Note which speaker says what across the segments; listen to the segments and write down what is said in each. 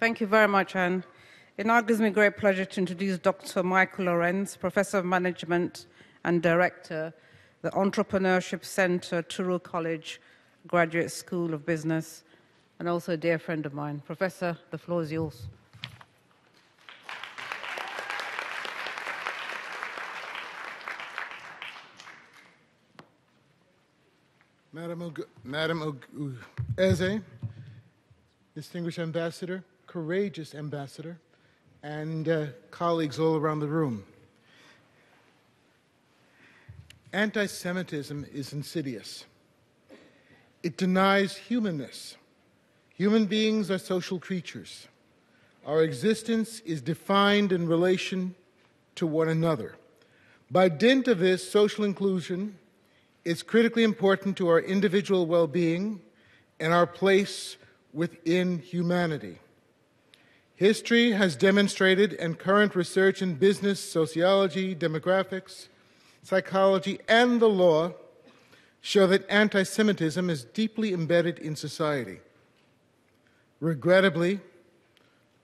Speaker 1: Thank you very much, Anne. It now gives me great pleasure to introduce Dr. Michael Llorenz, Professor of Management and Director, the Entrepreneurship Center, Touro College Graduate School of Business, and also a dear friend of mine. Professor, the floor is yours.
Speaker 2: Madam Eze, distinguished ambassador, courageous ambassador, and colleagues all around the room. Anti-Semitism is insidious. It denies humanness. Human beings are social creatures. Our existence is defined in relation to one another. By dint of this, social inclusion is critically important to our individual well-being and our place within humanity. History has demonstrated, and current research in business, sociology, demographics, psychology, and the law show that anti-Semitism is deeply embedded in society. Regrettably,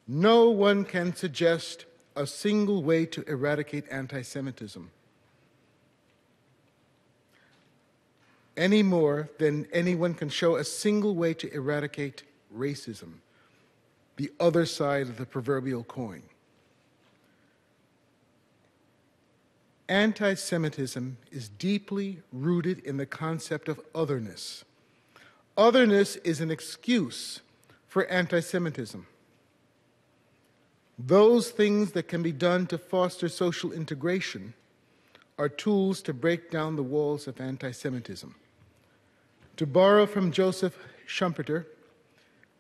Speaker 2: no one can suggest a single way to eradicate anti-Semitism, any more than anyone can show a single way to eradicate racism, the other side of the proverbial coin. Anti-Semitism is deeply rooted in the concept of otherness. Otherness is an excuse for anti-Semitism. Those things that can be done to foster social integration are tools to break down the walls of anti-Semitism. To borrow from Joseph Schumpeter,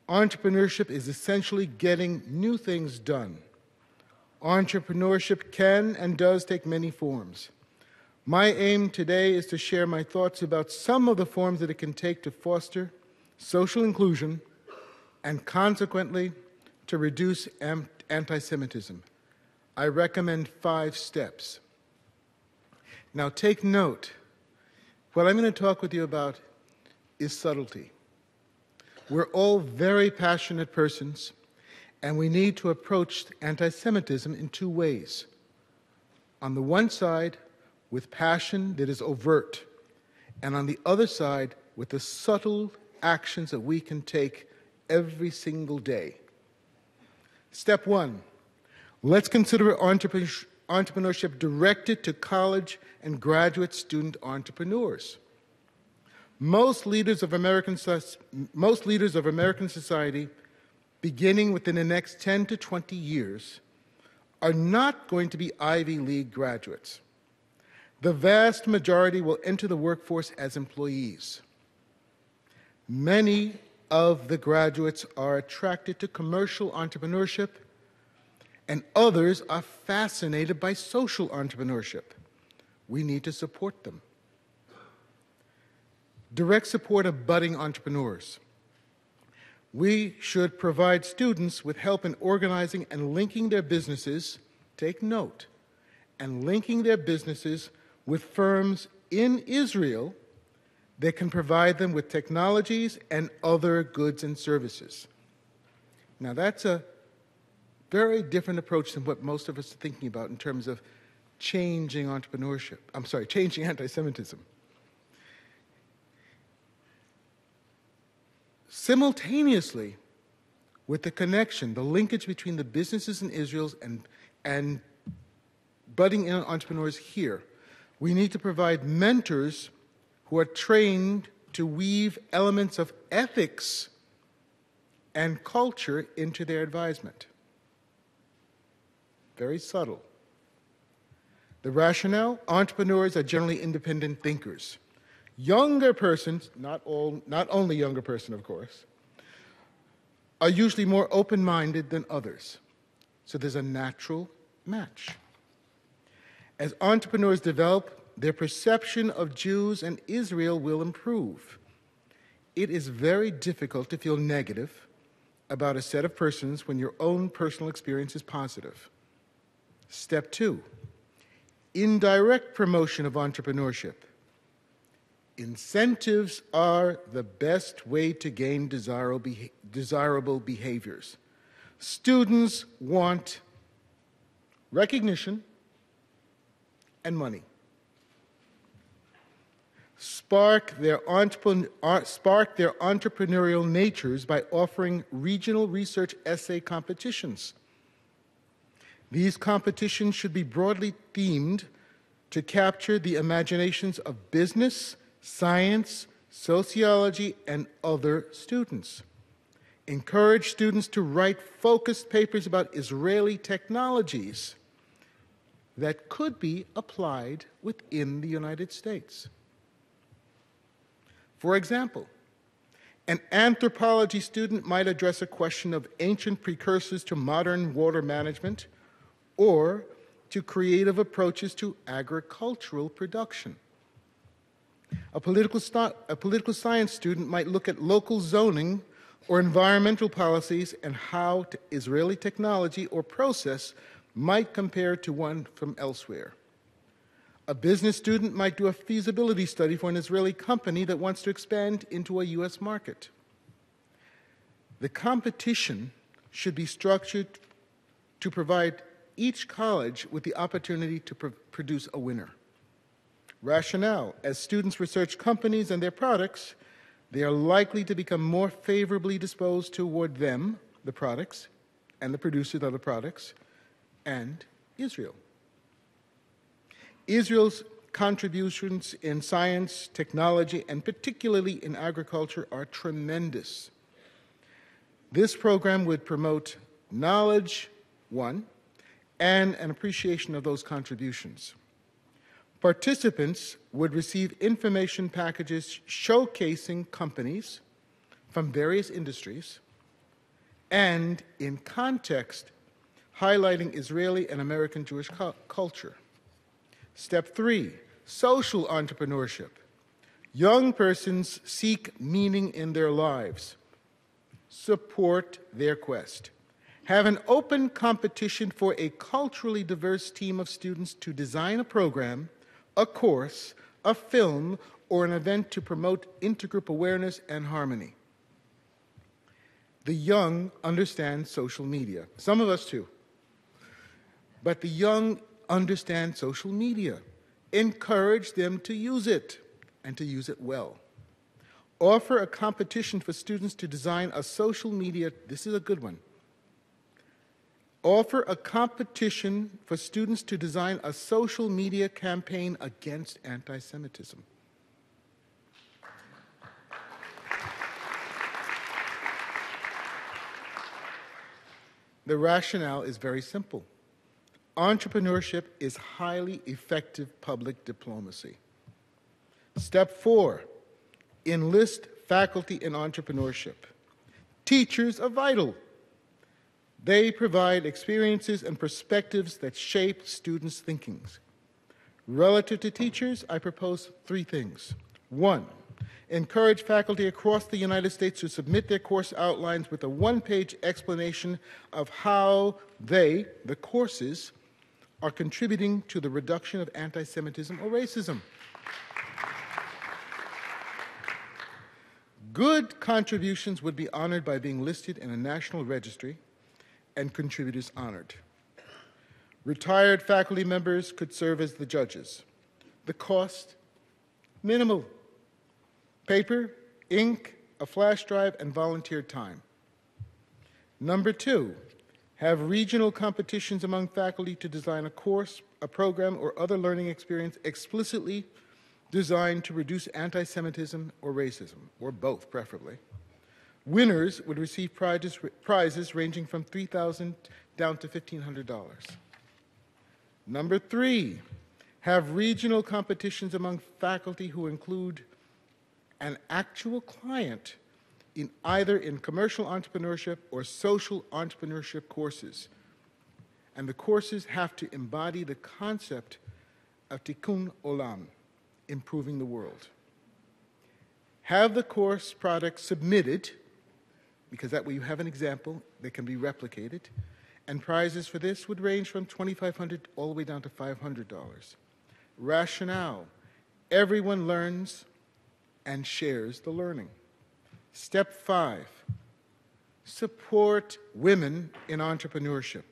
Speaker 2: entrepreneurship is essentially getting new things done. Entrepreneurship can and does take many forms. My aim today is to share my thoughts about some of the forms that it can take to foster social inclusion and consequently to reduce anti-Semitism. I recommend 5 steps. Now take note, what I'm going to talk with you about is subtlety. We're all very passionate persons, and we need to approach anti-Semitism in 2 ways. On the one side, with passion that is overt, and on the other side, with the subtle actions that we can take every single day. Step 1, let's consider entrepreneurship directed to college and graduate student entrepreneurs. Most leaders of American society, beginning within the next 10 to 20 years, are not going to be Ivy League graduates. The vast majority will enter the workforce as employees. Many of the graduates are attracted to commercial entrepreneurship, and others are fascinated by social entrepreneurship. We need to support them. Direct support of budding entrepreneurs. We should provide students with help in organizing and linking their businesses, take note, and linking their businesses with firms in Israel that can provide them with technologies and other goods and services. Now that's a very different approach than what most of us are thinking about in terms of changing changing anti-Semitism. Simultaneously, with the connection, the linkage between the businesses in Israel and budding entrepreneurs here, we need to provide mentors who are trained to weave elements of ethics and culture into their advisement. Very subtle. The rationale, entrepreneurs are generally independent thinkers. Younger persons, not only younger person, of course, are usually more open-minded than others. So there's a natural match. As entrepreneurs develop, their perception of Jews and Israel will improve. It is very difficult to feel negative about a set of persons when your own personal experience is positive. Step 2, indirect promotion of entrepreneurship. Incentives are the best way to gain desirable behaviors. Students want recognition and money. Spark their entrepreneurial natures by offering regional research essay competitions. These competitions should be broadly themed to capture the imaginations of business, science, sociology, and other students. Encourage students to write focused papers about Israeli technologies that could be applied within the United States. For example, an anthropology student might address a question of ancient precursors to modern water management or to creative approaches to agricultural production. A political science student might look at local zoning or environmental policies and how Israeli technology or process might compare to one from elsewhere. A business student might do a feasibility study for an Israeli company that wants to expand into a U.S. market. The competition should be structured to provide each college with the opportunity to produce a winner. Rationale: as students research companies and their products, they are likely to become more favorably disposed toward them, the products, and the producers of the products, and Israel. Israel's contributions in science, technology, and particularly in agriculture are tremendous. This program would promote knowledge, one, and an appreciation of those contributions. Participants would receive information packages showcasing companies from various industries and, in context, highlighting Israeli and American Jewish culture. Step 3, social entrepreneurship. Young persons seek meaning in their lives. Support their quest. Have an open competition for a culturally diverse team of students to design a program, a course, a film, or an event to promote intergroup awareness and harmony. The young understand social media. Some of us too. But the young understand social media. Encourage them to use it, and to use it well. Offer a competition for students to design a social media, this is a good one. Offer a competition for students to design a social media campaign against anti-Semitism. The rationale is very simple. Entrepreneurship is highly effective public diplomacy. Step 4, enlist faculty in entrepreneurship. Teachers are vital. They provide experiences and perspectives that shape students' thinkings. Relative to teachers, I propose 3 things. 1, encourage faculty across the United States to submit their course outlines with a 1-page explanation of how they, the courses, are contributing to the reduction of anti-Semitism or racism. Good contributions would be honored by being listed in a national registry and contributors honored. Retired faculty members could serve as the judges. The cost, minimal. Paper, ink, a flash drive, and volunteer time. Number 2, have regional competitions among faculty to design a course, a program, or other learning experience explicitly designed to reduce anti-Semitism or racism, or both, preferably. Winners would receive prizes ranging from $3,000 down to $1,500. Number 3, have regional competitions among faculty who include an actual client either in commercial entrepreneurship or social entrepreneurship courses. And the courses have to embody the concept of tikkun olam, improving the world. Have the course product submitted, because that way you have an example that can be replicated, and prizes for this would range from $2,500 all the way down to $500. Rationale: everyone learns and shares the learning. Step 5, support women in entrepreneurship.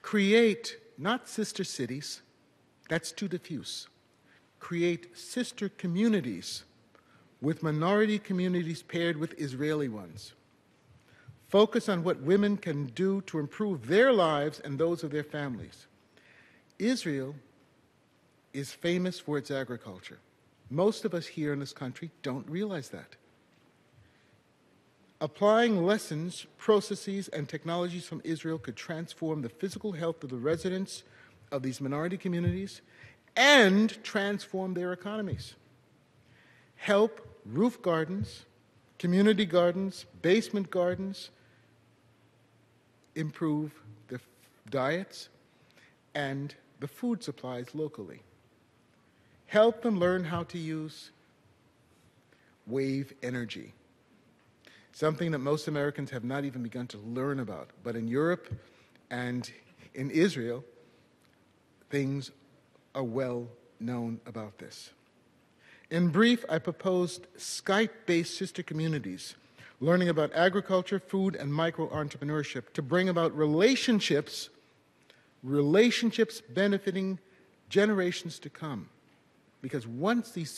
Speaker 2: Create not sister cities, that's too diffuse. Create sister communities with minority communities paired with Israeli ones. Focus on what women can do to improve their lives and those of their families. Israel is famous for its agriculture. Most of us here in this country don't realize that. Applying lessons, processes, and technologies from Israel could transform the physical health of the residents of these minority communities and transform their economies. Help roof gardens, community gardens, basement gardens improve the diets and the food supplies locally. Help them learn how to use wave energy, something that most Americans have not even begun to learn about. But in Europe and in Israel, things are well known about this. In brief, I proposed Skype-based sister communities, learning about agriculture, food, and micro-entrepreneurship to bring about relationships benefiting generations to come. Because once these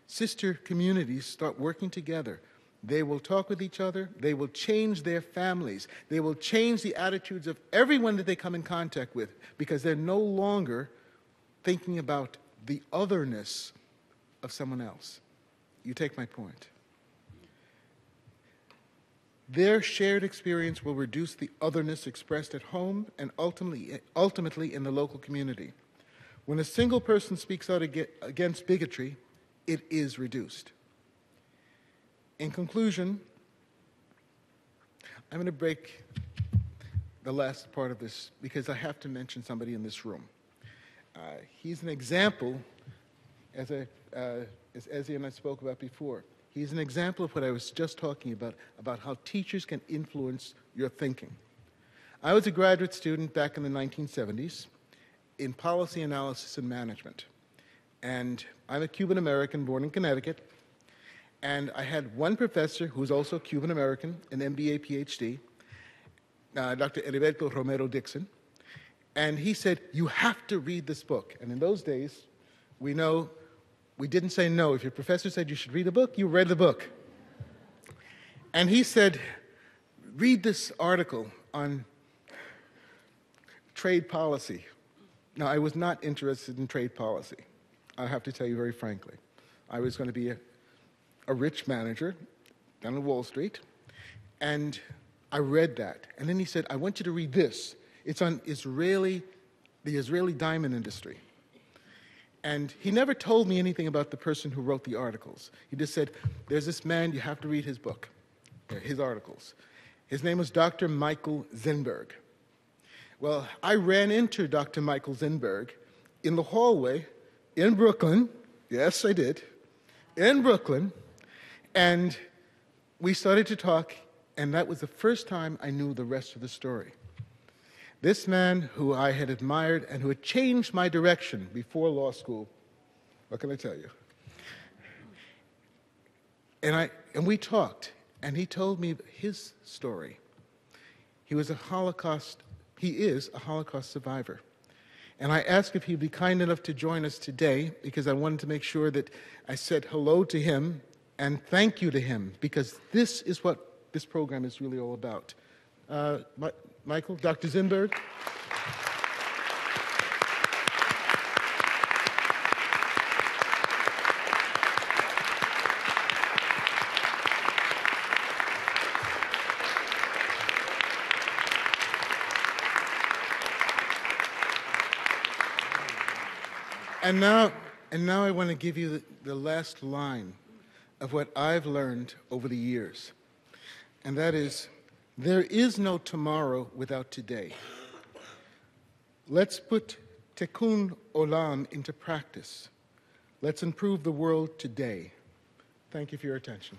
Speaker 2: sister communities start working together, they will talk with each other, they will change their families, they will change the attitudes of everyone that they come in contact with, because they're no longer thinking about the otherness of someone else. You take my point. Their shared experience will reduce the otherness expressed at home and ultimately in the local community. When a single person speaks out against bigotry, it is reduced. In conclusion, I'm going to break the last part of this because I have to mention somebody in this room. He's an example, as Ezzy and I spoke about before. He's an example of what I was just talking about how teachers can influence your thinking. I was a graduate student back in the 1970s in policy analysis and management. And I'm a Cuban American born in Connecticut. And I had one professor who's also Cuban American, an MBA PhD, Dr. Heriberto Romero Dixon. And he said, you have to read this book. And in those days, we didn't say no. If your professor said you should read a book, you read the book. And he said, read this article on trade policy. Now, I was not interested in trade policy. I have to tell you very frankly. I was going to be a rich manager down on Wall Street, and I read that. And then he said, I want you to read this. It's on the Israeli diamond industry. And he never told me anything about the person who wrote the articles. He just said, there's this man, you have to read his book, his articles. His name was Dr. Michael Zinberg. Well, I ran into Dr. Michael Zinberg in the hallway in Brooklyn. Yes, I did. In Brooklyn. And we started to talk, and that was the first time I knew the rest of the story. This man who I had admired and who had changed my direction before law school, what can I tell you? And we talked, and he told me his story. He is a Holocaust survivor. And I asked if he'd be kind enough to join us today because I wanted to make sure that I said hello to him and thank you to him, because this is what this program is really all about. Michael, Dr. Zinberg. And now I want to give you the last line of what I've learned over the years. And that is, there is no tomorrow without today. Let's put Tikkun Olam into practice. Let's improve the world today. Thank you for your attention.